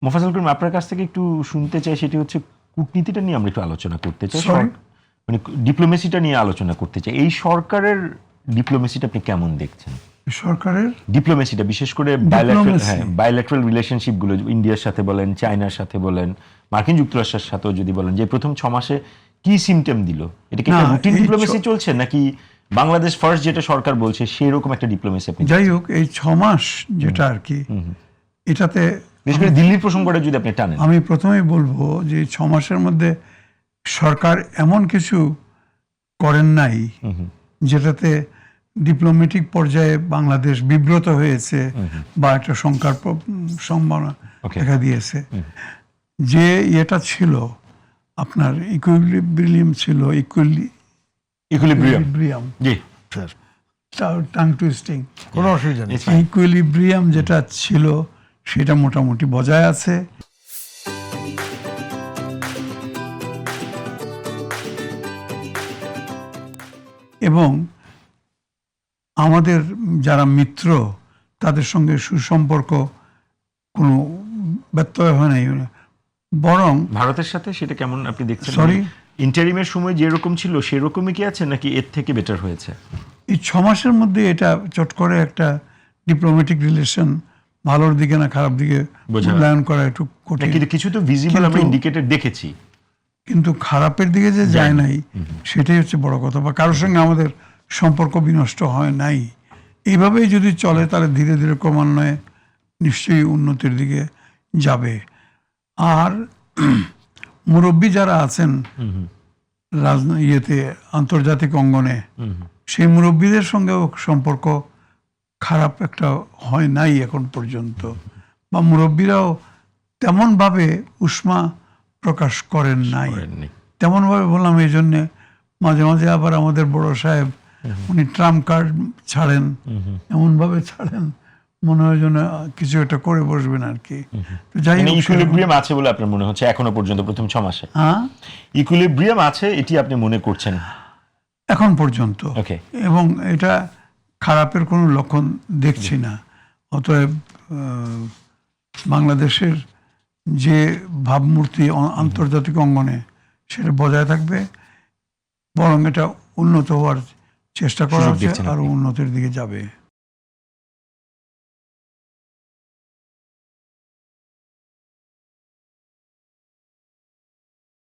মোফাজ্জল করিম, আপনার কাছ থেকে একটু শুনতে চাই, সেটি হচ্ছে কূটনীতিটা নিয়ে আমরা একটু আলোচনা করতে চাই, মানে ডিপ্লোমেসিটা নিয়ে আলোচনা করতে চাই। এই সরকারের ডিপ্লোমেসিটা আপনি কেমন দেখছেন? সরকারের ডিপ্লোমেসিটা বিশেষ করে বায়োল্যাটারাল রিলেশনশিপ গুলো, ইন্ডিয়ার সাথে বলেন, চায়নার সাথে বলেন, মার্কিন যুক্তরাষ্ট্রের সাথেও যদি বলেন, যে প্রথম 6 মাসে কি সিমটম দিল? এটা কি রুটিন ডিপ্লোমেসি চলছে, নাকি বাংলাদেশ ফার্স্ট যেটা সরকার বলছে সেই রকম একটা ডিপ্লোমেসি? আপনি যাই হোক, এই 6 মাস যেটা আর কি, এটাতে বিশেষ করে দিল্লির প্রসঙ্গটা যদি আপনি টানেন। আমি প্রথমেই বলবো যে 6 মাসের মধ্যে সরকার এমন কিছু করেন নাই যেটাতে ডিপ্লোম্যাটিক পর্যায়ে বাংলাদেশ বিব্রত হয়েছে বা একটা শঙ্কার সম্ভাবনা দেখা দিয়েছে। যে এটা ছিল আপনার ইকুইলিব্রিয়াম ছিল, ইকুইলিব্রিয়াম, জি স্যার, টাং টুইস্টিং, কোনো অসুবিধা নেই। ইকুইলিব্রিয়াম যেটা ছিল সেটা মোটামুটি বজায় আছে। এবং আমাদের যারা মিত্র তাদের সঙ্গে সুসম্পর্ক কোনো ব্যত্যয় হয় নাই, বরং ভারতের সাথে সেটা কেমন আপনি দেখছেন? সরি, ইন্টারিমের সময় যেরকম ছিল সেরকমই কি আছে, নাকি এর থেকে বেটার হয়েছে? এই 6 মাসের মধ্যে এটা চট করে একটা ডিপ্লোম্যাটিক রিলেশন ভালোর দিকে না খারাপ দিকে মূল্যায়ন করা একটু কঠিন। কিন্তু কিছু তো ভিজিবল আমরা ইন্ডিকেটর দেখেছি, কিন্তু খারাপের দিকে যে যায় নাই সেটাই হচ্ছে বড় কথা। বা কারোর সঙ্গে আমাদের সম্পর্ক বিনষ্ট হয় নাই। এইভাবেই যদি চলে তাহলে ধীরে ধীরে ক্রমান্বয়ে নিশ্চয়ই উন্নতির দিকে যাবে। আর মুরব্বী যারা আছেন ইয়েতে, আন্তর্জাতিক অঙ্গনে, সেই মুরব্বীদের সঙ্গেও সম্পর্ক খারাপ একটা হয় নাই এখন পর্যন্ত। বা মুরব্বীরাও তেমনভাবে উষ্মা প্রকাশ করেন নাই। তেমনভাবে বললাম এই জন্যে মাঝে মাঝে আবার আমাদের বড় সাহেব উনি ট্রাম্প কার্ড ছাড়েন, এমনভাবে ছাড়েন মনে হয় যেন কিছু একটা করে বসবেন আর কি। যাই হোক, ইকুইলিব্রিয়াম আছে বলে আপনার মনে হচ্ছে এখনো পর্যন্ত প্রথম 6 মাসে? হ্যাঁ, ইকুইলিব্রিয়াম আছে, এটি আপনি মনে করছেন এখন পর্যন্ত। এবং এটা খারাপের কোনো লক্ষণ দেখছি না। অতএব বাংলাদেশের যে ভাবমূর্তি আন্তর্জাতিক অঙ্গনে সেটা বজায় থাকবে, বরং এটা উন্নত হওয়ার চেষ্টা করা হচ্ছে, আরো উন্নতির দিকে যাবে।